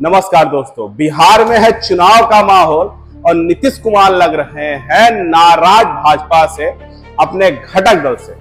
नमस्कार दोस्तों, बिहार में है चुनाव का माहौल और नीतीश कुमार लग रहे हैं नाराज भाजपा से, अपने घटक दल से।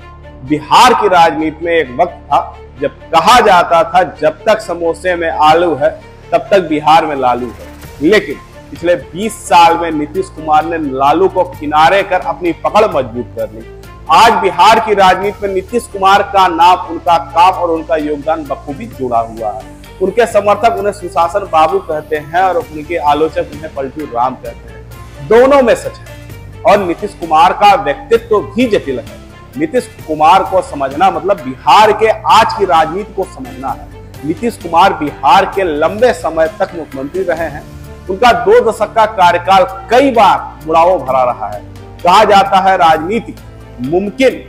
बिहार की राजनीति में एक वक्त था जब कहा जाता था जब तक समोसे में आलू है तब तक बिहार में लालू है, लेकिन पिछले 20 साल में नीतीश कुमार ने लालू को किनारे कर अपनी पकड़ मजबूत कर ली। आज बिहार की राजनीति में नीतीश कुमार का नाम, उनका काम और उनका योगदान बखूबी जुड़ा हुआ है। उनके समर्थक उन्हें सुशासन बाबू कहते हैं और उनके आलोचक उन्हें पलटू राम कहते हैं। दोनों में सच है और नीतीश कुमार का व्यक्तित्व भी जटिल है। नीतीश कुमार को समझना मतलब बिहार के आज की राजनीति को समझना है। नीतीश कुमार बिहार के लंबे समय तक मुख्यमंत्री रहे हैं। उनका 2 दशक का कार्यकाल कई बार मुड़ावों भरा रहा है। कहा जाता है राजनीति मुमकिन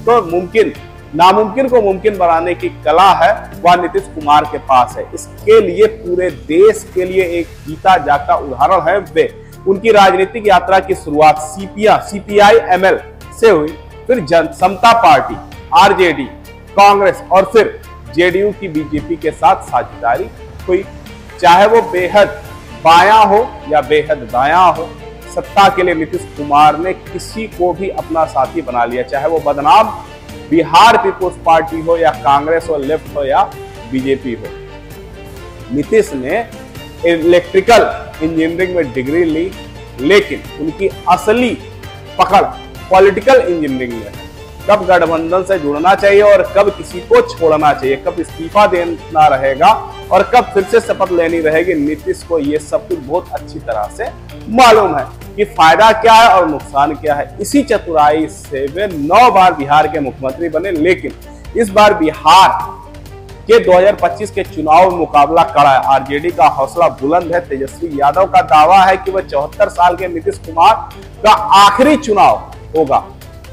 तो मुमकिन, नामुमकिन को मुमकिन बनाने की कला है, वह नीतीश कुमार के पास है। इसके लिए पूरे देश के लिए एक जीता जागता उदाहरण है वे। उनकी राजनीतिक यात्रा की शुरुआत सीपीआई एमएल से हुई, फिर जन समता पार्टी, आरजेडी, कांग्रेस और फिर जेडीयू की बीजेपी के साथ साझेदारी हुई। चाहे वो बेहद बायां हो या बेहद दायां हो, सत्ता के लिए नीतीश कुमार ने किसी को भी अपना साथी बना लिया, चाहे वो बदनाम बिहार पीपुल्स पार्टी हो या कांग्रेस हो, लेफ्ट हो या बीजेपी हो। नीतीश ने इलेक्ट्रिकल इंजीनियरिंग में डिग्री ली, लेकिन उनकी असली पकड़ पॉलिटिकल इंजीनियरिंग में है। कब गठबंधन से जुड़ना चाहिए और कब किसी को छोड़ना चाहिए, कब इस्तीफा देना रहेगा और कब फिर से शपथ लेनी रहेगी, नीतीश को ये सब कुछ बहुत अच्छी तरह से मालूम है कि फायदा क्या है और नुकसान क्या है। इसी चतुराई से वे 9 बार बिहार के मुख्यमंत्री बने, लेकिन इस बार बिहार के 2025 के चुनाव में मुकाबला कड़ा है। आरजेडी का हौसला बुलंद है। तेजस्वी यादव का दावा है कि वह 74 साल के नीतीश कुमार का आखिरी चुनाव होगा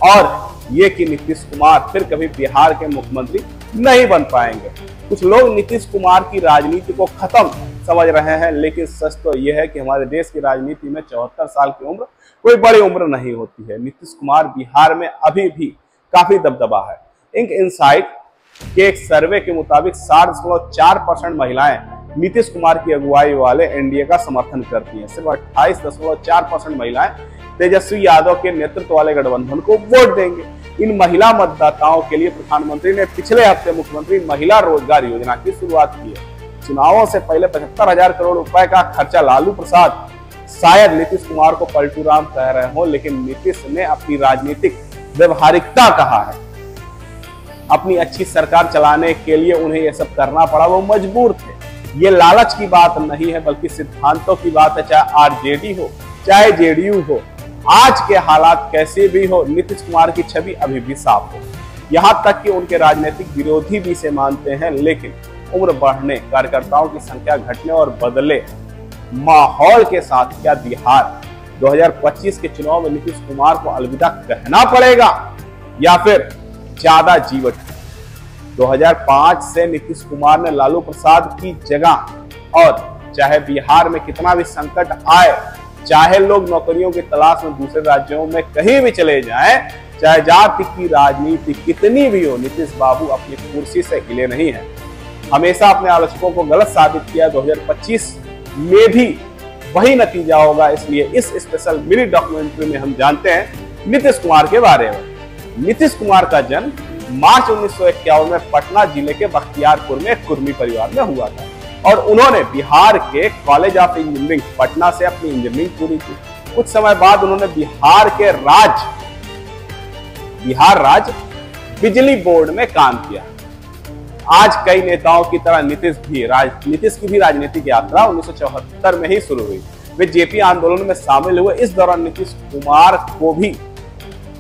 और ये कि नीतीश कुमार फिर कभी बिहार के मुख्यमंत्री नहीं बन पाएंगे। कुछ लोग नीतीश कुमार की राजनीति को खत्म समझ रहे हैं, लेकिन सच तो यह है कि हमारे देश की राजनीति में 74 साल की उम्र कोई बड़ी उम्र नहीं होती है। नीतीश कुमार बिहार में अभी भी काफी दबदबा है। इंक इनसाइट के एक सर्वे के मुताबिक 60.4% महिलाएं नीतीश कुमार की अगुवाई वाले एनडीए का समर्थन करती हैं। सिर्फ 28.4% महिलाएं तेजस्वी यादव के नेतृत्व वाले गठबंधन को वोट देंगे। इन महिला मतदाताओं के लिए प्रधानमंत्री ने पिछले हफ्ते मुख्यमंत्री महिला रोजगार योजना की शुरुआत की है। चुनावों से पहले 75,000 करोड़ रुपए का खर्चा लालू प्रसाद शायद नीतीश कुमार को पलटू राम कह रहे हो, लेकिन नीतीश ने अपनी राजनीतिक व्यवहारिकता कहा है। अपनी अच्छी सरकार चलाने के लिए उन्हें यह सब करना पड़ा, वो मजबूर थे। ये लालच की बात नहीं है बल्कि सिद्धांतों की बात है। चाहे आरजेडी हो चाहे जेडीयू हो, आज के हालात कैसे भी हो, नीतीश कुमार की छवि अभी भी साफ हो। यहाँ तक कि उनके राजनीतिक विरोधी भी इसे मानते हैं, लेकिन उम्र बढ़ने, कार्यकर्ताओं की संख्या घटने और बदले माहौल के साथ क्या बिहार 2025 के चुनाव में नीतीश कुमार को अलविदा कहना पड़ेगा या फिर ज्यादा जीवट? 2005 से नीतीश कुमार ने लालू प्रसाद की जगह, और चाहे बिहार में कितना भी संकट आए, चाहे लोग नौकरियों की तलाश में दूसरे राज्यों में कहीं भी चले जाएं, चाहे जाति की राजनीति कितनी भी हो, नीतीश बाबू अपनी कुर्सी से हिले नहीं है। हमेशा अपने आलोचकों को गलत साबित किया। 2025 में भी वही नतीजा होगा। इसलिए इस स्पेशल मिनी डॉक्यूमेंट्री में हम जानते हैं नीतीश कुमार के बारे में। नीतीश कुमार का जन्म मार्च 1951 में पटना जिले के बख्तियारपुर में एक कुर्मी परिवार में हुआ था और उन्होंने बिहार के कॉलेज ऑफ इंजीनियरिंग पटना से अपनी इंजीनियरिंग पूरी की। कुछ समय बाद उन्होंने बिहार राज्य बिजली बोर्ड में काम किया। आज कई नेताओं की तरह नीतीश की भी राजनीतिक यात्रा 1974 में ही शुरू हुई। वे जेपी आंदोलन में शामिल हुए। इस दौरान नीतीश कुमार को भी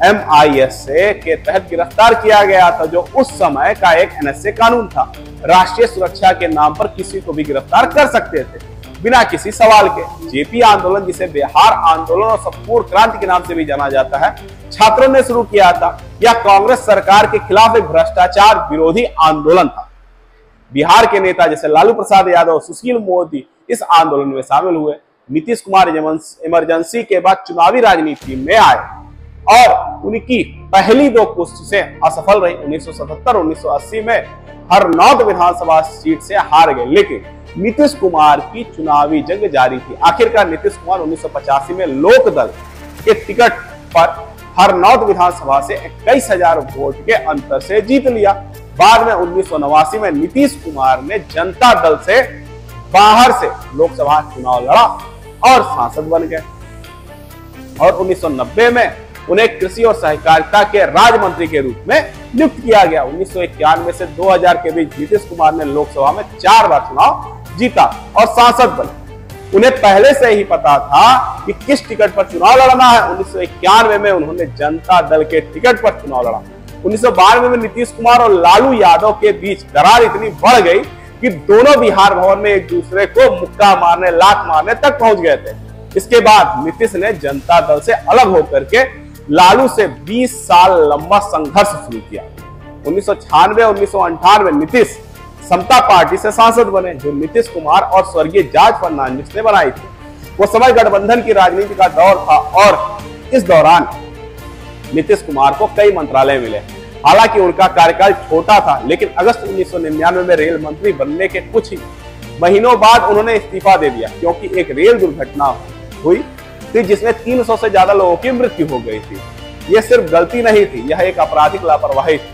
MISA के तहत गिरफ्तार किया गया था, जो उस समय का एक NSA कानून था। राष्ट्रीय सुरक्षा के नाम पर किसी को भी गिरफ्तार कर सकते थे बिना किसी सवाल के। जेपी आंदोलन, जिसे बिहार आंदोलन और संपूर्ण क्रांति के नाम से भी जाना जाता है, छात्रों ने शुरू किया था। यह कांग्रेस सरकार के खिलाफ एक भ्रष्टाचार विरोधी आंदोलन था। बिहार के नेता जैसे लालू प्रसाद यादव, सुशील मोदी इस आंदोलन में शामिल हुए। नीतीश कुमार इमरजेंसी के बाद चुनावी राजनीति में आए और उनकी पहली 2 कोशिशें असफल रही। 1977-1980 में हरनौत विधानसभा सीट से हार गए, लेकिन नीतीश कुमार की चुनावी जंग जारी थी। आखिरकार नीतीश कुमार 1985 में लोकदल के टिकट पर हरनौत विधानसभा से 21,000 वोट के अंतर से जीत लिया। बाद में 1989 में नीतीश कुमार ने जनता दल से बाहर से लोकसभा चुनाव लड़ा और सांसद बन गए और 1990 में उन्हें कृषि और सहकारिता के राज्य मंत्री के रूप में नियुक्त किया गया। 1991 से 2000 के बीच नीतीश कुमार ने लोकसभा में 4 बार चुनाव जीता और सांसद बने। उन्हें पहले से ही पता था कि किस टिकट पर चुनाव लड़ना है। 1991 में उन्होंने जनता दल के टिकट पर चुनाव लड़ा। 1992 में नीतीश कुमार और लालू यादव के बीच दरार इतनी बढ़ गई कि दोनों बिहार भवन में एक दूसरे को मुक्का मारने, लात मारने तक पहुंच गए थे। इसके बाद नीतीश ने जनता दल से अलग होकर के लालू से 20 साल लंबा संघर्ष शुरू किया। 1996 और 1998 नीतीश समता पार्टी से सांसद बने, जो नीतीश कुमार और स्वर्गीय जॉर्ज फर्नांडिस ने बनाई थी। वो समय गठबंधन की राजनीति का दौर था और इस दौरान नीतीश कुमार को कई मंत्रालय मिले। हालांकि उनका कार्यकाल छोटा था, लेकिन अगस्त 1999 में रेल मंत्री बनने के कुछ ही महीनों बाद उन्होंने इस्तीफा दे दिया, क्योंकि एक रेल दुर्घटना हुई थी जिसमें 300 से ज्यादा लोगों की मृत्यु हो गई थी। यह सिर्फ गलती नहीं थी, यह एक आपराधिक लापरवाही थी।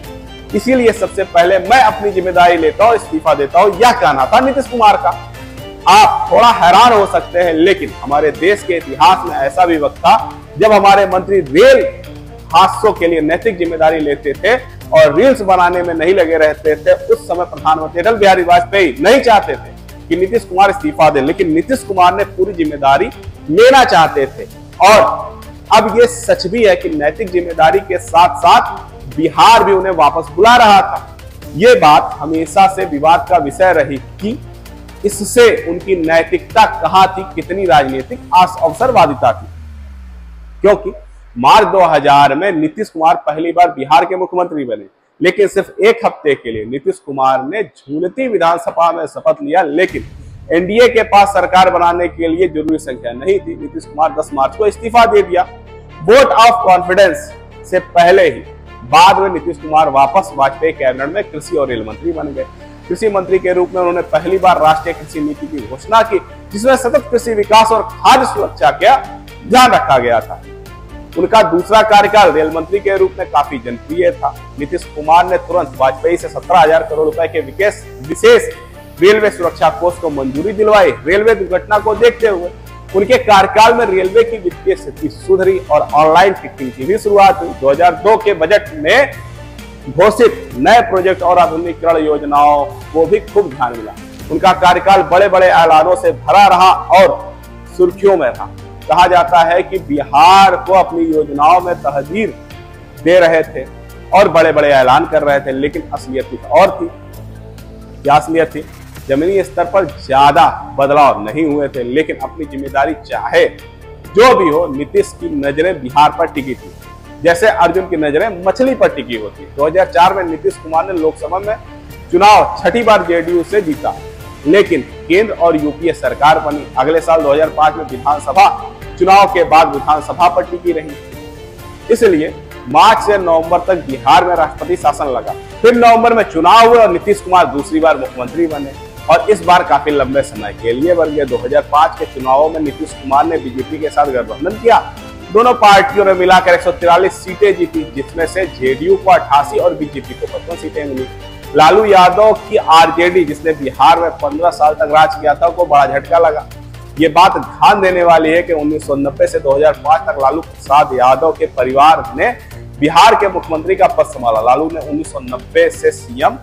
इसीलिए सबसे पहले मैं अपनी जिम्मेदारी लेता हूं, इस्तीफा देता हूं, यह कहना था नीतीश कुमार का। आप थोड़ा हैरान हो सकते हैं, लेकिन हमारे देश के इतिहास में ऐसा भी वक्त था जब हमारे मंत्री रेल हादसों के लिए नैतिक जिम्मेदारी लेते थे और रील्स बनाने में नहीं लगे रहते थे। उस समय प्रधानमंत्री अटल बिहारी वाजपेयी नहीं चाहते थे कि नीतीश कुमार इस्तीफा दें, लेकिन नीतीश कुमार ने पूरी जिम्मेदारी लेना चाहते थे। और अब ये सच भी है कि नैतिक जिम्मेदारी के साथ साथ बिहार भी उन्हें वापस बुला रहा था। ये बात हमेशा से विवाद का विषय रही कि इससे उनकी नैतिकता कहां थी, कितनी राजनीतिक अवसरवादिता थी। क्योंकि मार्च 2000 में नीतीश कुमार पहली बार बिहार के मुख्यमंत्री बने, लेकिन सिर्फ एक हफ्ते के लिए नीतीश कुमार ने झूलती विधानसभा में शपथ लिया। लेकिन एनडीए के पास सरकार बनाने के लिए जरूरी संख्या नहीं थी। नीतीश कुमार 10 मार्च को इस्तीफा दे दिया, वोट ऑफ कॉन्फिडेंस से पहले ही। बाद में नीतीश कुमार वापस वाजपेयी कैबिनेट में कृषि और रेल मंत्री बन गए। कृषि मंत्री के रूप में उन्होंने पहली बार राष्ट्रीय कृषि नीति की घोषणा की, जिसमें सतत कृषि विकास और खाद्य सुरक्षा का ध्यान रखा गया था। उनका दूसरा कार्यकाल रेल मंत्री के रूप में काफी जनप्रिय था। नीतीश कुमार ने तुरंत वाजपेयी से 17,000 करोड़ रुपए के विशेष रेलवे सुरक्षा कोष को मंजूरी दिलवाई। रेलवे दुर्घटना को देखते हुए उनके कार्यकाल में रेलवे की वित्तीय स्थिति सुधरी और ऑनलाइन टिकटिंग की भी शुरुआत हुई। 2002 के बजट में घोषित नए प्रोजेक्ट और आधुनिकीकरण योजनाओं को भी खूब ध्यान मिला। उनका कार्यकाल बड़े बड़े ऐलानों से भरा रहा और सुर्खियों में रहा। कहा जाता है कि बिहार को अपनी योजनाओं में तहदीर दे रहे थे और बड़े बड़े ऐलान कर रहे थे, लेकिन असलियत कुछ और थी। क्या असलियत थी? जमीनी स्तर पर ज्यादा बदलाव नहीं हुए थे, लेकिन अपनी जिम्मेदारी चाहे जो भी हो, नीतीश की नजरें बिहार पर टिकी थी, जैसे अर्जुन की नजरें मछली पर टिकी होती। 2004 में नीतीश कुमार ने लोकसभा में चुनाव 6ठी बार जेडीयू से जीता, लेकिन केंद्र और यूपीए सरकार बनी। अगले साल 2005 में विधानसभा चुनाव के बाद विधानसभा पर टिकी रही। इसलिए मार्च से नवंबर तक बिहार में राष्ट्रपति शासन लगा। फिर नवंबर में चुनाव हुए और नीतीश कुमार दूसरी बार मुख्यमंत्री बने और इस बार काफी लंबे समय के लिए बन गए। 2005 के चुनावों में नीतीश कुमार ने बीजेपी के साथ गठबंधन किया। दोनों पार्टियों ने मिलाकर 143 सीटें जीती, जिसमें से जेडीयू को 88 और बीजेपी को 55 सीटें मिली। लालू यादव की आरजेडी, जिसने बिहार में 15 साल तक राज किया था, को बड़ा झटका लगा। ये बात ध्यान देने वाली है कि 1990 से 2005 तक लालू प्रसाद यादव के परिवार ने बिहार के मुख्यमंत्री का पद संभाला। लालू ने 1990 से सीएम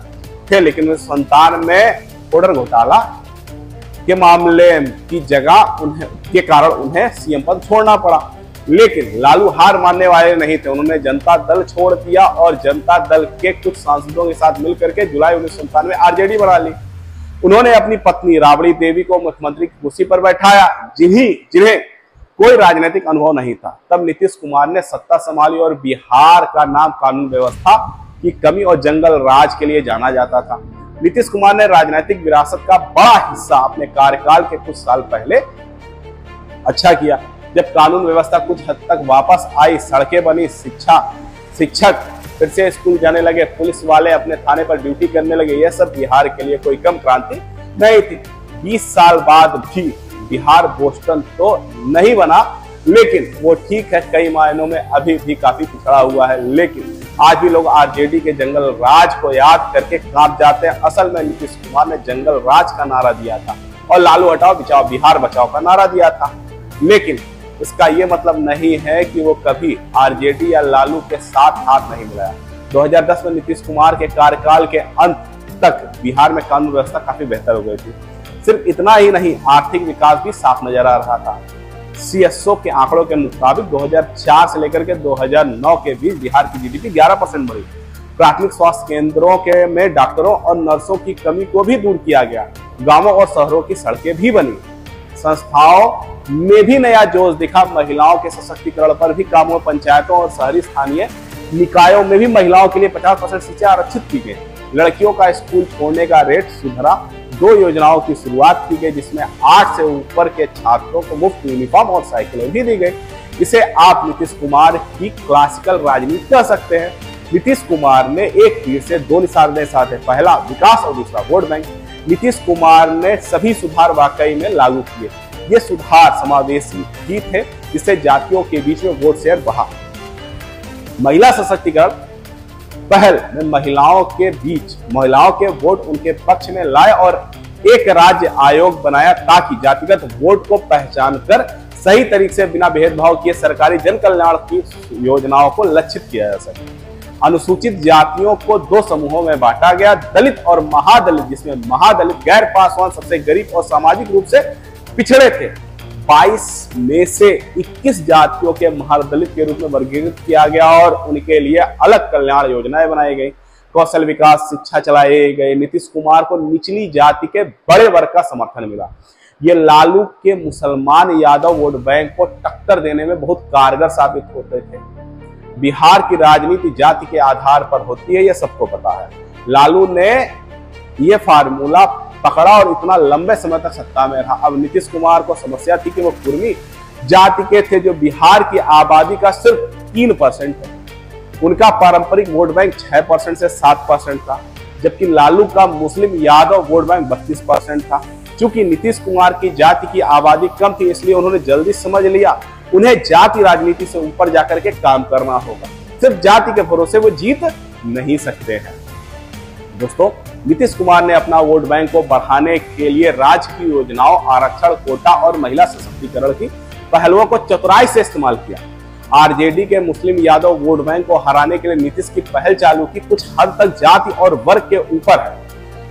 थे, लेकिन 1997 में ऑर्डर घोटाला के मामले की जगह के कारण उन्हें सीएम पद छोड़ना पड़ा। लेकिन लालू हार मानने वाले नहीं थे। उन्होंने जनता दल छोड़ दिया और जनता दल के कुछ सांसदों के साथ मिलकर के जुलाई 1997 में आरजेडी बना ली। उन्होंने अपनी पत्नी राबड़ी देवी को मुख्यमंत्री की कुर्सी पर बैठाया, जिन्हें कोई राजनीतिक अनुभव नहीं था। तब नीतीश कुमार ने सत्ता संभाली और बिहार का नाम कानून व्यवस्था की कमी और जंगल राज के लिए जाना जाता था। नीतीश कुमार ने राजनीतिक विरासत का बड़ा हिस्सा अपने कार्यकाल के कुछ साल पहले अच्छा किया, जब कानून व्यवस्था कुछ हद तक वापस आई, सड़कें बनी, शिक्षक फिर से स्कूल जाने लगे, पुलिस वाले अपने थाने पर ड्यूटी करने लगे। यह सब बिहार के लिए कोई कम क्रांति नहीं थी। 20 साल बाद भी बिहार बोस्टन तो नहीं बना, लेकिन वो ठीक है, कई मायनों में अभी भी काफी पिछड़ा हुआ है। लेकिन आज भी लोग आरजेडी के जंगल राज को याद करके कांप जाते हैं। असल में नीतीश कुमार ने जंगल राज का नारा दिया था और लालू हटाओ बचाओ बिहार बचाओ का नारा दिया था। लेकिन इसका ये मतलब नहीं है कि वो कभी आरजेडी या लालू के साथ हाथ नहीं मिलाया। 2010 में नीतीश कुमार के कार्यकाल के अंत तक बिहार में कानून व्यवस्था काफी बेहतर हो गई थी। सिर्फ इतना ही नहीं, आर्थिक विकास भी साफ नजर आ रहा था। सीएसओ के आंकड़ों के मुताबिक 2004 से लेकर के 2009 के बीच बिहार की जीडीपी 11% बढ़ी। प्राथमिक स्वास्थ्य केंद्रों के में डॉक्टरों और नर्सों की कमी को भी दूर किया गया। गांवों और शहरों की सड़कें भी बनी। संस्थाओं में भी नया जोश दिखा। महिलाओं के सशक्तिकरण पर भी काम हुआ। पंचायतों और शहरी स्थानीय निकायों में भी महिलाओं के लिए 50% सीटें आरक्षित की गई। लड़कियों का स्कूल छोड़ने का रेट सुधरा। 2 योजनाओं की शुरुआत की गई, जिसमें 8 से ऊपर के छात्रों को मुफ्त यूनिफॉर्म और साइकिलें भी दी गई। इसे आप नीतीश कुमार की क्लासिकल राजनीति कह सकते हैं। नीतीश कुमार ने एक तीर से 2 निशाने साधे, पहला विकास और दूसरा वोट बैंक। नीतीश कुमार ने सभी सुधार वाकई में लागू किए। ये सुधार समावेशी भी थे, जिससे जातियों के बीच में वोट शेयर बढ़ा। महिला सशक्तिकरण पहल में महिलाओं के वोट उनके पक्ष में लाए और एक राज्य आयोग बनाया ताकि जातिगत वोट को पहचान कर सही तरीके से बिना भेदभाव किए सरकारी जन कल्याण की योजनाओं को लक्षित किया जा सके। अनुसूचित जातियों को 2 समूहों में बांटा गया, दलित और महादलित, जिसमें महादलित गैर पासवान सबसे गरीब और सामाजिक रूप से पिछड़े थे। 22 में से 21 जातियों के महादलित के रूप में वर्गीकृत किया गया और उनके लिए अलग कल्याण योजनाएं बनाई गई। कौशल विकास शिक्षा चलाए गए। नीतीश कुमार को निचली जाति के बड़े वर्ग का समर्थन मिला। ये लालू के मुसलमान यादव वोट बैंक को टक्कर देने में बहुत कारगर साबित होते थे। बिहार की राजनीति जाति के आधार पर होती है, यह सबको पता है। लालू ने यह फार्मूला पकड़ा और इतना लंबे समय तक सत्ता में रहा। अब नीतीश कुमार को समस्या थी कि वो कुर्मी जाति के थे, जो बिहार की आबादी का सिर्फ 3% है। उनका पारंपरिक वोट बैंक 6% से 7% था, जबकि लालू का मुस्लिम यादव वोट बैंक 32% था। चूंकि नीतीश कुमार की जाति की आबादी कम थी, इसलिए उन्होंने जल्दी समझ लिया उन्हें जाति राजनीति से ऊपर जाकर के काम करना होगा। सिर्फ जाति के भरोसे वो जीत नहीं सकते हैं। दोस्तों, नीतीश कुमार ने अपना वोट बैंक को बढ़ाने के लिए राज्य की योजनाओं, आरक्षण, कोटा और महिला सशक्तिकरण की पहलुओं को चतुराई से इस्तेमाल किया। आरजेडी के मुस्लिम यादव वोट बैंक को हराने के लिए नीतीश की पहल चालू की कुछ हद तक जाति और वर्ग के ऊपर है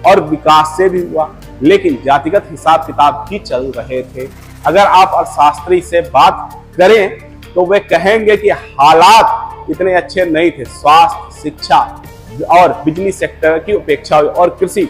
और विकास से भी हुआ, लेकिन जातिगत हिसाब किताब भी चल रहे थे। अगर आप अर्थशास्त्री से बात करें तो वे कहेंगे कि हालात इतने अच्छे नहीं थे। स्वास्थ्य, शिक्षा और बिजली सेक्टर की उपेक्षा हुई और कृषि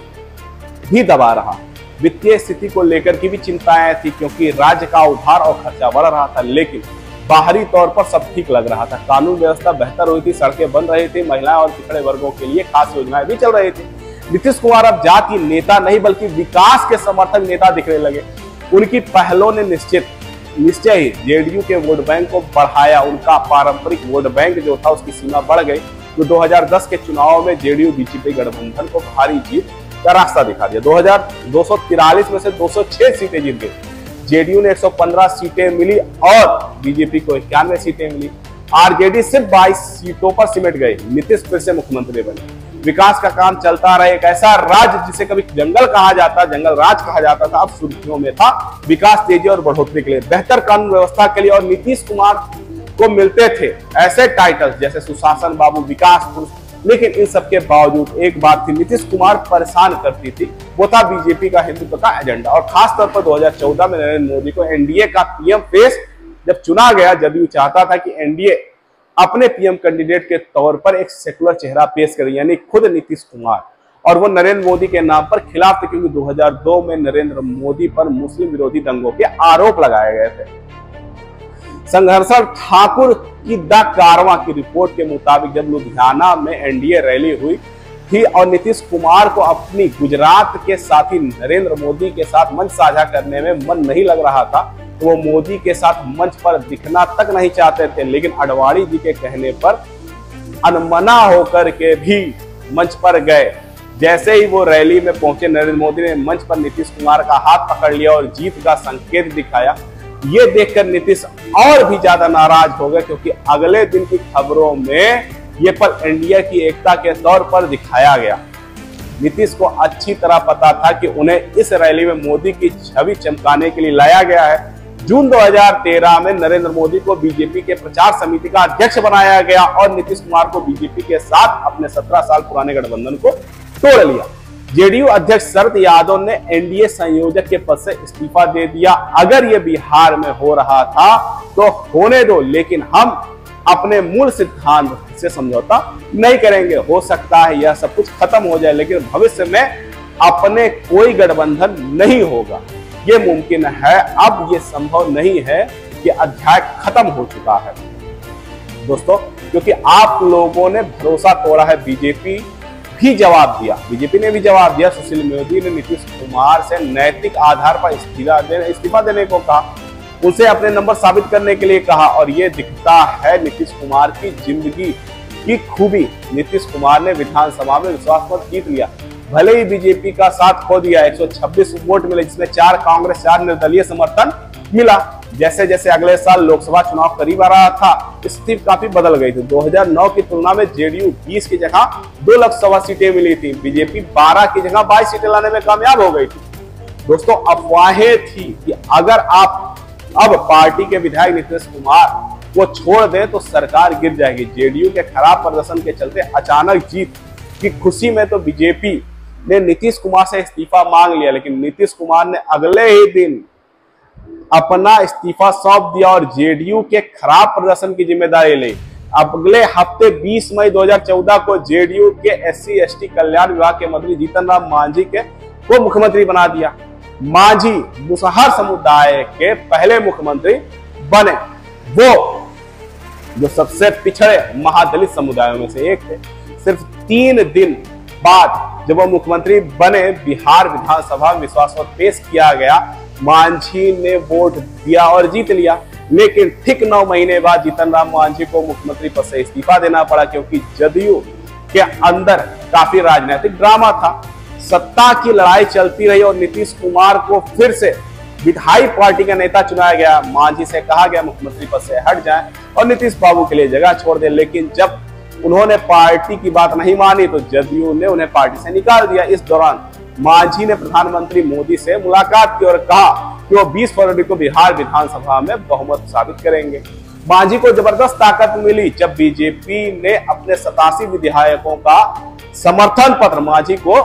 भी दबा रहा। वित्तीय स्थिति को लेकर की भी चिंताएं थी, क्योंकि राज्य का उधार और खर्चा बढ़ रहा था, लेकिन बाहरी तौर पर सब ठीक लग रहा था। कानून व्यवस्था बेहतर हुई थी, सड़कें बन रही थी, महिलाएं और पिछड़े वर्गों के लिए खास योजनाएं भी चल रही थी। नीतीश कुमार अब जाति नेता नहीं बल्कि विकास के समर्थक नेता दिखने लगे। उनकी पहलों ने निश्चय ही जेडीयू के वोट बैंक को बढ़ाया। उनका पारंपरिक वोट बैंक जो था उसकी सीमा बढ़ गई, जो 2010 के चुनाव में जेडीयू बीजेपी गठबंधन को भारी जीत का रास्ता दिखा दिया। 243 में से 206 सीटें जीत गई। जेडीयू ने 115 सीटें मिली और बीजेपी को 91 सीटें मिली। आरजेडी सिर्फ 22 सीटों पर सिमट गई। नीतीश फिर से मुख्यमंत्री बने। विकास का काम चलता रहा। एक ऐसा राज्य जिसे कभी जंगल राज कहा जाता था, अब सुर्खियों में था विकास, तेजी और बढ़ोतरी के लिए, बेहतर कानून व्यवस्था के लिए। और नीतीश कुमार को मिलते थे ऐसे टाइटल्स जैसे सुशासन बाबू, विकास पुरुष। लेकिन इन सब के बावजूद एक बात थी नीतीश कुमार परेशान करती थी, वो था बीजेपी का हिंदुत्व का एजेंडा। और खासतौर पर 2014 में नरेंद्र मोदी को एनडीए का पीएम फेस जब चुना गया, जदयू चाहता था कि एनडीए अपने पीएम कैंडिडेट के तौर पर एक सेकुलर चेहरा पेश करे, यानी खुद नीतीश कुमार। और वो नरेंद्र मोदी के नाम पर खिलाफ थे, क्योंकि 2002 में नरेंद्र मोदी पर मुस्लिम विरोधी दंगों के आरोप लगाए गए थे। संघर्षण ठाकुर की द कारवां की रिपोर्ट के मुताबिक जब लुधियाना में एनडीए रैली हुई थी और नीतीश कुमार को अपनी गुजरात के साथी नरेंद्र मोदी के साथ मंच साझा करने में मन नहीं लग रहा था, तो वो मोदी के साथ मंच पर दिखना तक नहीं चाहते थे। लेकिन अडवाणी जी के कहने पर अनमना होकर के भी मंच पर गए जैसे ही वो रैली में पहुंचे, नरेंद्र मोदी ने मंच पर नीतीश कुमार का हाथ पकड़ लिया और जीत का संकेत दिखाया। ये देखकर नीतीश और भी ज्यादा नाराज हो गए, क्योंकि अगले दिन की खबरों में ये पल इंडिया की एकता के तौर पर दिखाया गया। नीतीश को अच्छी तरह पता था कि उन्हें इस रैली में मोदी की छवि चमकाने के लिए लाया गया है। जून 2013 में नरेंद्र मोदी को बीजेपी के प्रचार समिति का अध्यक्ष बनाया गया और नीतीश कुमार को बीजेपी के साथ अपने 17 साल पुराने गठबंधन को तोड़ लिया। जेडीयू अध्यक्ष शरद यादव ने एनडीए संयोजक के पद से इस्तीफा दे दिया। अगर ये बिहार में हो रहा था तो होने दो, लेकिन हम अपने मूल सिद्धांत से समझौता नहीं करेंगे। हो सकता है यह सब कुछ खत्म हो जाए, लेकिन भविष्य में अपने कोई गठबंधन नहीं होगा। ये मुमकिन है, अब ये संभव नहीं है कि अध्याय खत्म हो चुका है दोस्तों, क्योंकि आप लोगों ने भरोसा तोड़ा है। बीजेपी भी जवाब दिया, बीजेपी ने भी जवाब दिया। सुशील मोदी ने नीतीश कुमार से नैतिक आधार पर इस्तीफा देने को कहा, उनसे अपने नंबर साबित करने के लिए कहा, और ये दिखता है नीतीश कुमार की जिंदगी की खूबी। नीतीश कुमार ने विधानसभा में विश्वास मत जीत लिया, भले ही बीजेपी का साथ खो दिया। 126 वोट मिले, जिसमें 4 कांग्रेस, 4 निर्दलीय समर्थन मिला। जैसे जैसे अगले साल लोकसभा चुनाव करीब आ रहा था, स्थिति काफी बदल गई थी। 2009 की तुलना में जेडीयू 20 की जगह 2 लोकसभा सीटें मिली थी। बीजेपी 12 की जगह 22 सीटें लाने में कामयाब हो गई थी। दोस्तों, अफवाहें थी कि अगर आप अब पार्टी के विधायक नीतीश कुमार को छोड़ दें तो सरकार गिर जाएगी। जेडीयू के खराब प्रदर्शन के चलते अचानक जीत की खुशी में तो बीजेपी ने नीतीश कुमार से इस्तीफा मांग लिया, लेकिन नीतीश कुमार ने अगले ही दिन अपना इस्तीफा सौंप दिया और जेडीयू के खराब प्रदर्शन की जिम्मेदारी ली। अगले हफ्ते 20 मई 2014 को जेडीयू के SC/ST कल्याण विभाग के मंत्री जीतन राम मांझी को मुख्यमंत्री बना दिया। मांझी मुसहर समुदाय के पहले मुख्यमंत्री बने, वो जो सबसे पिछड़े महादलित समुदायों में से एक थे। सिर्फ 3 दिन बाद जब वो मुख्यमंत्री बने, बिहार विधानसभा में विश्वास मत पेश किया गया। मांझी ने वोट दिया और जीत लिया, लेकिन ठीक 9 महीने बाद जीतन राम मांझी को मुख्यमंत्री पद से इस्तीफा देना पड़ा, क्योंकि जदयू के अंदर काफी राजनीतिक ड्रामा था। सत्ता की लड़ाई चलती रही और नीतीश कुमार को फिर से विधायी पार्टी का नेता चुनाया गया। मांझी से कहा गया मुख्यमंत्री पद से हट जाएं और नीतीश बाबू के लिए जगह छोड़ दें, लेकिन जब उन्होंने पार्टी की बात नहीं मानी तो जदयू ने उन्हें पार्टी से निकाल दिया। इस दौरान मांझी ने प्रधानमंत्री मोदी से मुलाकात की और कहा कि वो 20 फरवरी को बिहार विधानसभा में बहुमत साबित करेंगे। मांझी को जबरदस्त ताकत मिली जब बीजेपी ने अपने 87 विधायकों का समर्थन पत्र मांझी को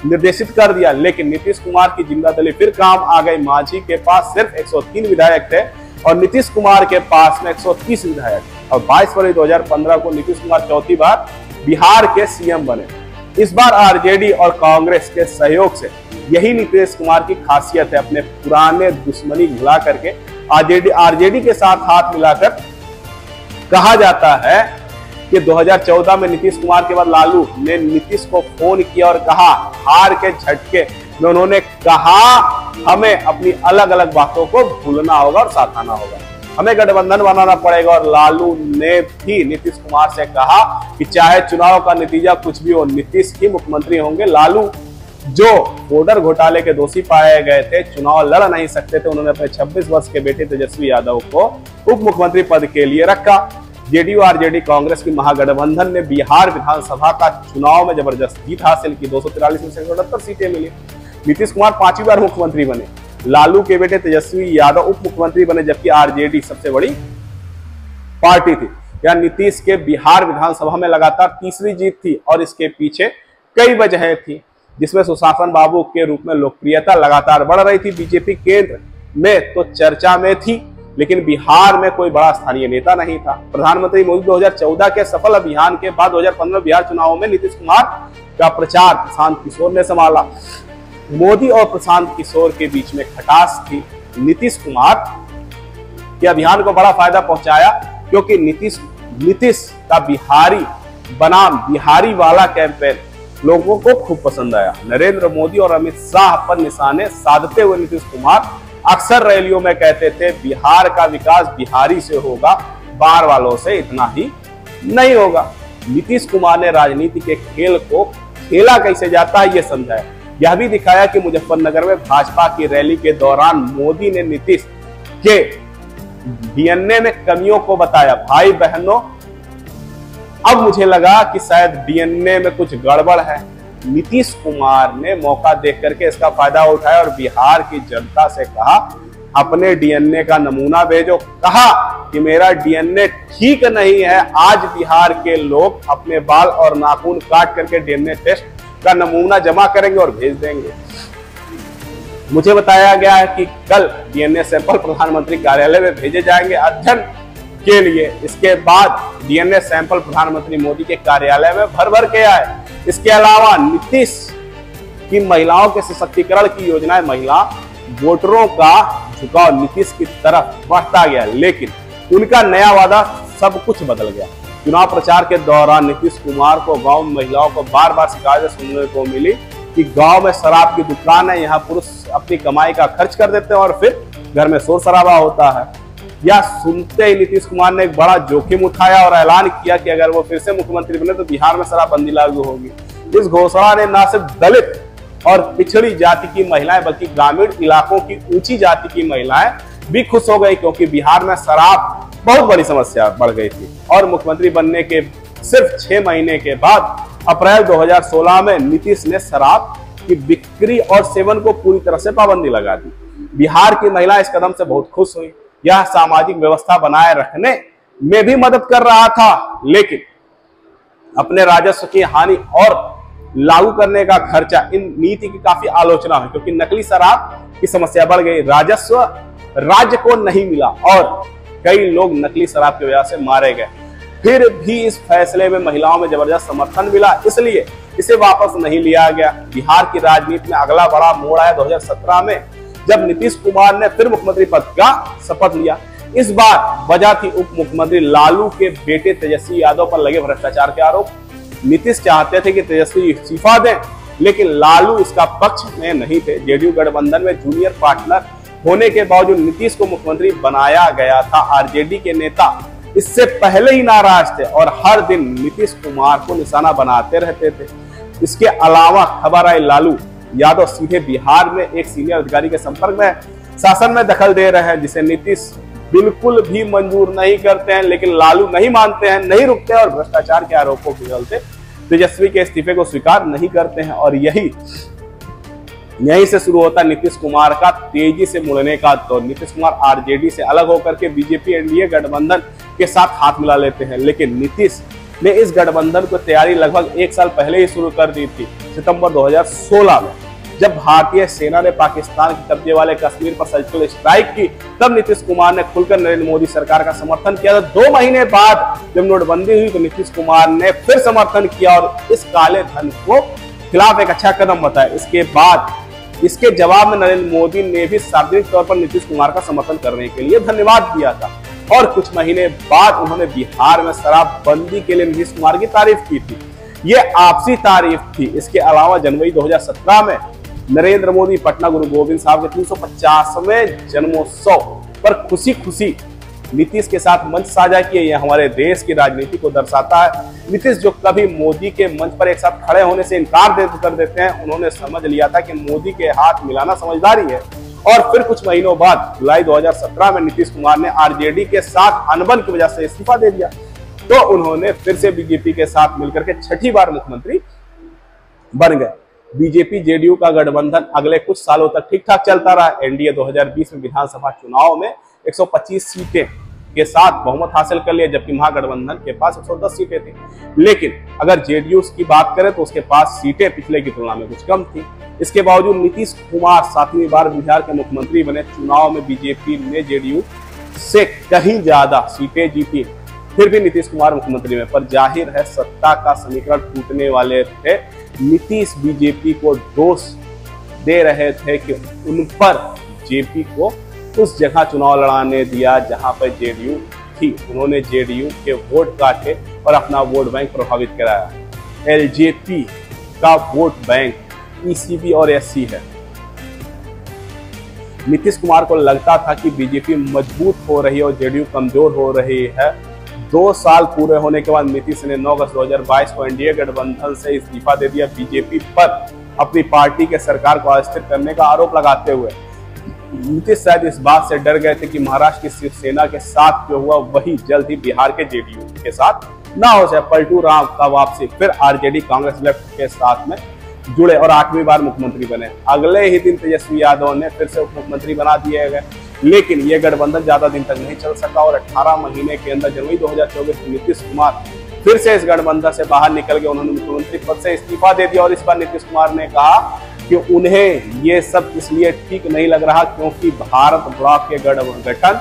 निर्देशित कर दिया, लेकिन नीतीश कुमार की जिम्मेदारी फिर काम आ गई। मांझी के पास सिर्फ 103 विधायक थे और नीतीश कुमार के पास में 130 विधायक। और 22 फरवरी 2015 को नीतीश कुमार चौथी बार बिहार के सीएम बने। इस बार आरजेडी और कांग्रेस के सहयोग से, यही नीतीश कुमार की खासियत है, अपने पुराने दुश्मनी भुला करके आरजेडी के साथ हाथ मिलाकर। कहा जाता है कि 2014 में नीतीश कुमार के बाद लालू ने नीतीश को फोन किया और कहा, हार के झटके में उन्होंने कहा हमें अपनी अलग अलग बातों को भूलना होगा और साथ आना होगा, हमें गठबंधन बनाना पड़ेगा। और लालू ने भी नीतीश कुमार से कहा कि चाहे चुनाव का नतीजा कुछ भी हो, नीतीश ही मुख्यमंत्री होंगे। लालू जो बॉर्डर घोटाले के दोषी पाए गए थे, चुनाव लड़ नहीं सकते थे, उन्होंने अपने 26 वर्ष के बेटे तेजस्वी यादव को उप मुख्यमंत्री पद के लिए रखा। जेडीयू आरजेडी कांग्रेस की महागठबंधन ने बिहार विधानसभा का चुनाव में जबरदस्त जीत हासिल की। 243 में से 178 सीटें मिली। नीतीश कुमार 5वीं बार मुख्यमंत्री बने। लालू के बेटे तेजस्वी यादव उप मुख्यमंत्री बने, जबकि आरजेडी सबसे बड़ी पार्टी थी। यह नीतीश के बिहार विधानसभा में लगातार तीसरी जीत थी और इसके पीछे कई वजहें थी, जिसमें सुशासन बाबू के रूप में लोकप्रियता लगातार बढ़ रही थी। बीजेपी केंद्र में तो चर्चा में थी, लेकिन बिहार में कोई बड़ा स्थानीय नेता नहीं था। प्रधानमंत्री मोदी 2014 के सफल अभियान के बाद 2015 बिहार चुनाव में नीतीश कुमार का प्रचार प्रशांत किशोर ने संभाला। मोदी और प्रशांत किशोर के बीच में खटास थी। नीतीश कुमार के अभियान को बड़ा फायदा पहुंचाया, क्योंकि नीतीश का बिहारी बनाम बिहारी वाला कैंपेन लोगों को खूब पसंद आया। नरेंद्र मोदी और अमित शाह पर निशाने साधते हुए नीतीश कुमार अक्सर रैलियों में कहते थे, बिहार का विकास बिहारी से होगा, बाहर वालों से इतना ही नहीं होगा। नीतीश कुमार ने राजनीति के खेल को खेला कैसे जाता है ये समझाया। यह भी दिखाया कि मुजफ्फरनगर में भाजपा की रैली के दौरान मोदी ने नीतीश के डीएनए में कमियों को बताया। भाई बहनों, अब मुझे लगा कि शायद डीएनए में कुछ गड़बड़ है। नीतीश कुमार ने मौका देख करके इसका फायदा उठाया और बिहार की जनता से कहा अपने डीएनए का नमूना भेजो। कहा कि मेरा डीएनए ठीक नहीं है। आज बिहार के लोग अपने बाल और नाखून काट करके डीएनए टेस्ट का नमूना जमा करेंगे और भेज देंगे। मुझे बताया गया है कि कल डीएनए सैंपल प्रधानमंत्री कार्यालय में भेजे जाएंगे अध्ययन के लिए। इसके बाद डीएनए सैंपल प्रधानमंत्री मोदी के कार्यालय में भर भर के आए। इसके अलावा नीतीश की महिलाओं के सशक्तिकरण की योजनाएं, महिला वोटरों का झुकाव नीतीश की तरफ बढ़ता गया, लेकिन उनका नया वादा सब कुछ बदल गया। चुनाव प्रचार के दौरान नीतीश कुमार को गांव में महिलाओं को बार बार शिकायतें सुनने को मिली कि गांव में शराब की दुकान है, यहाँ पुरुष अपनी कमाई का खर्च कर देते हैं और फिर घर में शोर शराबा होता है। यह सुनते ही नीतीश कुमार ने एक बड़ा जोखिम उठाया और ऐलान किया कि अगर वो फिर से मुख्यमंत्री बने तो बिहार में शराबबंदी लागू होगी। इस घोषणा ने न सिर्फ दलित और पिछड़ी जाति की महिलाएं बल्कि ग्रामीण इलाकों की ऊंची जाति की महिलाएं भी खुश हो गई, क्योंकि बिहार में शराब बहुत बड़ी समस्या बढ़ गई थी। और मुख्यमंत्री बनने के सिर्फ 6 महीने के बाद अप्रैल 2016 में नीतीश ने शराब की बिक्री और सेवन को पूरी तरह से पाबंदी लगा दी। बिहार की महिला इस कदम से बहुत खुश हुई। यह सामाजिक व्यवस्था बनाए रखने में भी मदद कर रहा था, लेकिन अपने राजस्व की हानि और लागू करने का खर्चा, इन नीति की काफी आलोचना हुई, क्योंकि नकली शराब की समस्या बढ़ गई, राजस्व राज्य को नहीं मिला और कई लोग नकली शराब की वजह से मारे गए। फिर भी इस फैसले में महिलाओं में जबरदस्त समर्थन मिला, इसलिए इसे वापस नहीं लिया गया। बिहार की राजनीति में अगला बड़ा मोड़ आया 2017 में, जब नीतीश कुमार ने फिर मुख्यमंत्री पद का शपथ लिया। इस बार वजह थी उप मुख्यमंत्री लालू के बेटे तेजस्वी यादव पर लगे भ्रष्टाचार के आरोप। नीतीश चाहते थे कि तेजस्वी इस्तीफा दें, लेकिन लालू इसका पक्ष में नहीं थे। जेडीयू गठबंधन में जूनियर पार्टनर होने के बावजूद नीतीश को मुख्यमंत्री बनाया गया था। आरजेडी के नेता इससे पहले ही नाराज थे और हर दिन नीतीश कुमार को निशाना बनाते रहते थे। इसके अलावा खबर आई लालू यादव सीधे बिहार में एक सीनियर अधिकारी के संपर्क में शासन में दखल दे रहे हैं, जिसे नीतीश बिल्कुल भी मंजूर नहीं करते हैं। लेकिन लालू नहीं मानते हैं, नहीं रुकते और भ्रष्टाचार के आरोपों के चलते तेजस्वी के इस्तीफे को स्वीकार नहीं करते हैं। और यहीं से शुरू होता नीतीश कुमार का तेजी से मुड़ने का दौर। नीतीश कुमार आरजेडी से अलग होकर के बीजेपी एनडीए गठबंधन के साथ हाथ मिला लेते हैं, लेकिन नीतीश ने इस गठबंधन को तैयारी लगभग 1 साल पहले ही शुरू कर दी थी। सितंबर 2016 में जब भारतीय सेना ने पाकिस्तान के कब्जे वाले कश्मीर पर सर्जिकल स्ट्राइक की, तब नीतीश कुमार ने खुलकर नरेंद्र मोदी सरकार का समर्थन किया। 2 महीने बाद जब नोटबंदी हुई तो नीतीश कुमार ने फिर समर्थन किया और इस काले धन को खिलाफ एक अच्छा कदम बताया। इसके बाद इसके जवाब में नरेंद्र मोदी ने भी सार्वजनिक तौर पर नीतीश कुमार का समर्थन करने के लिए धन्यवाद दिया था और कुछ महीने बाद उन्होंने बिहार में शराबबंदी के लिए नीतीश कुमार की तारीफ की थी। ये आपसी तारीफ थी। इसके अलावा जनवरी 2017 में नरेंद्र मोदी पटना गुरु गोविंद साहब के 350वें जन्मोत्सव पर खुशी खुशी नीतीश के साथ मंच साझा किए। यह हमारे देश की राजनीति को दर्शाता है। नीतीश जो कभी मोदी के मंच पर एक साथ खड़े होने से इनकार कर देते हैं, उन्होंने समझ लिया था कि मोदी के हाथ मिलाना समझदारी है। और फिर कुछ महीनों बाद जुलाई 2017 में नीतीश कुमार ने आरजेडी के साथ अनबन की वजह से इस्तीफा दे दिया, तो उन्होंने फिर से बीजेपी के साथ मिलकर के 6ठी बार मुख्यमंत्री बन गए। बीजेपी जेडीयू का गठबंधन अगले कुछ सालों तक ठीक ठाक चलता रहा। एनडीए 2020 में विधानसभा चुनाव में 125 सीटें के साथ बहुमत हासिल कर लिया, जबकि महागठबंधन के पास 110 सीटें थी। लेकिन अगर जेडीयू की बात करें तो उसके पास सीटें पिछले की तुलना में कुछ कम थी। इसके बावजूद नीतीश कुमार 7वीं बार बिहार के मुख्यमंत्री बने। चुनाव में बीजेपी ने जेडीयू से कहीं ज्यादा सीटें जीती, फिर भी नीतीश कुमार मुख्यमंत्री में। पर जाहिर है सत्ता का समीकरण टूटने वाले थे। नीतीश बीजेपी को दोष दे रहे थे कि उन पर जेपी को उस जगह चुनाव लड़ाने दिया जहां पर जेडीयू थी। उन्होंने जेडीयू के वोट काटे और अपना वोट बैंक प्रभावित कराया। एलजेपी का वोट बैंक ईसीबी और एससी है। नीतीश कुमार को लगता था कि बीजेपी मजबूत हो रही है और जेडीयू कमजोर हो रही है। 2 साल पूरे होने के बाद नीतीश ने 9 अगस्त 2022 को एनडीए गठबंधन से इस्तीफा दे दिया, बीजेपी पर अपनी पार्टी के सरकार को अस्थिर करने का आरोप लगाते हुए। नीतीश शायद इस बात से डर गए थे कि महाराष्ट्र की शिवसेना के साथ जो हुआ वही जल्द ही बिहार के जेडीयू के साथ ना हो जाए। पलटू राम का वापसी, फिर आरजेडी कांग्रेस लेफ्ट के साथ में जुड़े और 8वीं बार मुख्यमंत्री बने। अगले ही दिन तेजस्वी यादव ने फिर से उप मुख्यमंत्री बना दिए गए, लेकिन यह गठबंधन ज्यादा दिन तक नहीं चल सका और 18 महीने के अंदर जनवरी 2024 में नीतीश कुमार फिर से इस गठबंधन से बाहर निकल गए। उन्होंने मुख्यमंत्री पद से इस्तीफा दे दिया और इस बार नीतीश कुमार ने कहा कि उन्हें ये सब इसलिए ठीक नहीं लग रहा क्योंकि भारत ब्लॉक के गठन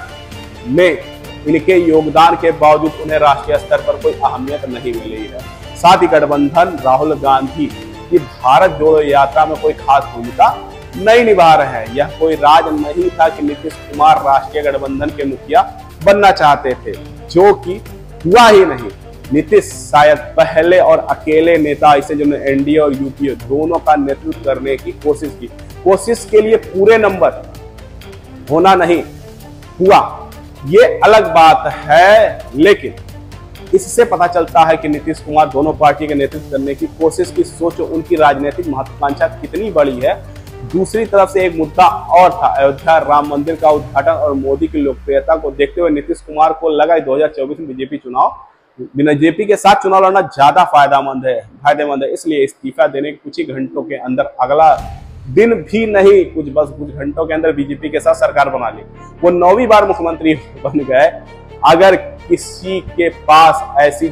में इनके योगदान के बावजूद उन्हें राष्ट्रीय स्तर पर कोई अहमियत नहीं मिली है। साथ ही गठबंधन राहुल गांधी की भारत जोड़ो यात्रा में कोई खास भूमिका नहीं निभा रहे हैं। यह कोई राज नहीं था कि नीतीश कुमार राष्ट्रीय गठबंधन के मुखिया बनना चाहते थे, जो कि हुआ ही नहीं। नीतीश शायद पहले और अकेले नेता इसे जिन्होंने एनडीए और यूपीए दोनों का नेतृत्व करने की कोशिश की। कोशिश के लिए पूरे नंबर होना नहीं हुआ, ये अलग बात है, लेकिन इससे पता चलता है कि नीतीश कुमार दोनों पार्टी के नेतृत्व करने की कोशिश की सोच उनकी राजनीतिक महत्वाकांक्षा कितनी बड़ी है। दूसरी तरफ से एक मुद्दा और था, अयोध्या राम मंदिर का उद्घाटन और मोदी की लोकप्रियता को देखते हुए नीतीश कुमार को लगा 2024 में बीजेपी के साथ चुनाव लड़ना ज्यादा फायदेमंद है। इसलिए इस्तीफा देने के कुछ ही घंटों के अंदर, अगला दिन भी नहीं, कुछ घंटों के अंदर बीजेपी के साथ सरकार बना ली। वो 9वीं बार मुख्यमंत्री बन गए। अगर किसी के पास ऐसी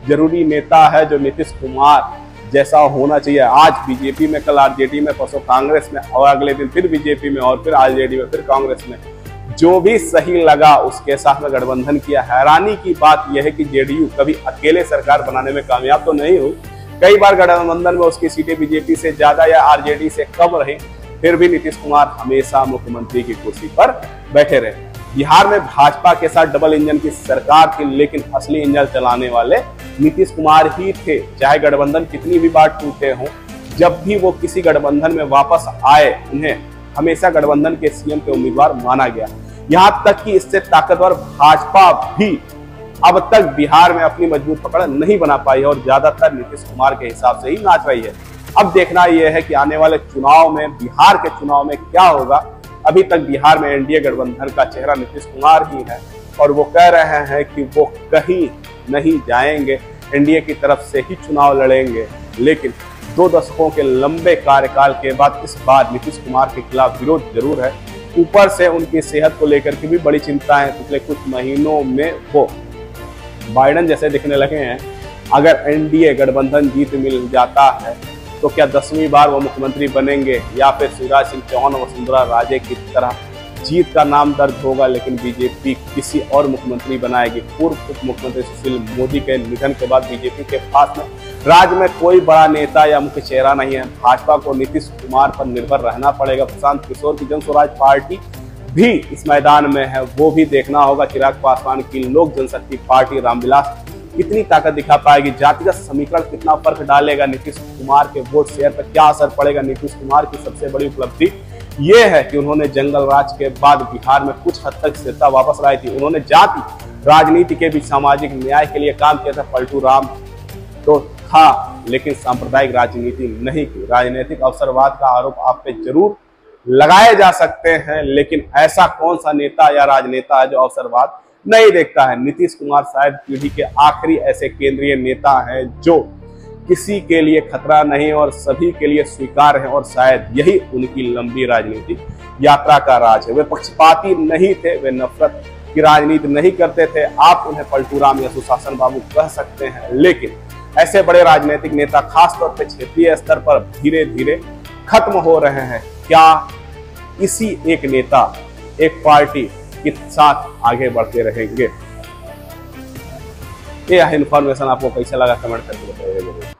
जरूरी नेता है जो नीतीश कुमार जैसा होना चाहिए, आज बीजेपी में, कल आरजेडी में, परसों कांग्रेस में और अगले दिन फिर बीजेपी में और फिर आरजेडी में, फिर कांग्रेस में, जो भी सही लगा उसके साथ में गठबंधन किया। हैरानी की बात यह है कि जेडीयू कभी अकेले सरकार बनाने में कामयाब तो नहीं हुई। कई बार गठबंधन में उसकी सीटें बीजेपी से ज्यादा या आरजेडी से कम रही, फिर भी नीतीश कुमार हमेशा मुख्यमंत्री की कुर्सी पर बैठे रहे। बिहार में भाजपा के साथ डबल इंजन की सरकार थी, लेकिन असली इंजन चलाने वाले नीतीश कुमार ही थे। चाहे गठबंधन कितनी भी बार टूटे हों, जब भी वो किसी गठबंधन में वापस आए, उन्हें हमेशा गठबंधन के सीएम के उम्मीदवार माना गया। यहां तक कि इससे ताकतवर भाजपा भी अब तक बिहार में अपनी मजबूत पकड़ नहीं बना पाई है और ज्यादातर नीतीश कुमार के हिसाब से ही नाच रही है। अब देखना यह है कि आने वाले चुनाव में, बिहार के चुनाव में क्या होगा। अभी तक बिहार में एनडीए गठबंधन का चेहरा नीतीश कुमार ही है और वो कह रहे हैं कि वो कहीं नहीं जाएंगे, एनडीए की तरफ से ही चुनाव लड़ेंगे। लेकिन 2 दशकों के लंबे कार्यकाल के बाद इस बार नीतीश कुमार के खिलाफ विरोध जरूर है। ऊपर से उनकी सेहत को लेकर के भी बड़ी चिंता है। पिछले कुछ महीनों में वो बाइडेन जैसे दिखने लगे हैं। अगर एनडीए गठबंधन जीत मिल जाता है तो क्या 10वीं बार वो मुख्यमंत्री बनेंगे या फिर शिवराज सिंह चौहान और वसुंधरा राजे की तरह जीत का नाम दर्ज होगा, लेकिन बीजेपी किसी और मुख्यमंत्री बनाएगी। पूर्व उप मुख्यमंत्री सुशील मोदी के निधन के बाद बीजेपी के पास में राज्य में कोई बड़ा नेता या मुख्य चेहरा नहीं है। भाजपा को नीतीश कुमार पर निर्भर रहना पड़ेगा। प्रशांत किशोर की जन स्वराज पार्टी भी इस मैदान में है, वो भी देखना होगा। चिराग पासवान की लोक जनशक्ति पार्टी रामविलास कितनी ताकत दिखा पाएगी। जातिगत समीकरण कितना फर्क डालेगा, नीतीश कुमार के वोट शेयर पर क्या असर पड़ेगा। नीतीश कुमार की सबसे बड़ी उपलब्धि ये है कि उन्होंने जंगल राज के बाद बिहार में कुछ हद तक स्थिरता वापस लाई थी। उन्होंने जाति राजनीति के बीच सामाजिक न्याय के लिए काम किया था। पलटू राम तो था, लेकिन सांप्रदायिक राजनीति नहीं की। राजनीतिक अवसरवाद का आरोप आप पे जरूर लगाए जा सकते हैं, लेकिन ऐसा कौन सा नेता या राजनेता है जो अवसरवाद नहीं देखता है। नीतीश कुमार शायद पीढ़ी के आखिरी ऐसे केंद्रीय नेता हैं जो किसी के लिए खतरा नहीं और सभी के लिए स्वीकार है, और शायद यही उनकी लंबी राजनीतिक यात्रा का राज है। वे पक्षपाती नहीं थे, वे नफरत की राजनीति नहीं करते थे। आप उन्हें पलटू राम या सुशासन बाबू कह सकते हैं, लेकिन ऐसे बड़े राजनीतिक नेता खासतौर पर क्षेत्रीय स्तर पर धीरे धीरे खत्म हो रहे हैं। क्या इसी एक नेता, एक पार्टी के साथ आगे बढ़ते रहेंगे? यह इन्फॉर्मेशन आपको कैसा लगा कमेंट करके बताइए।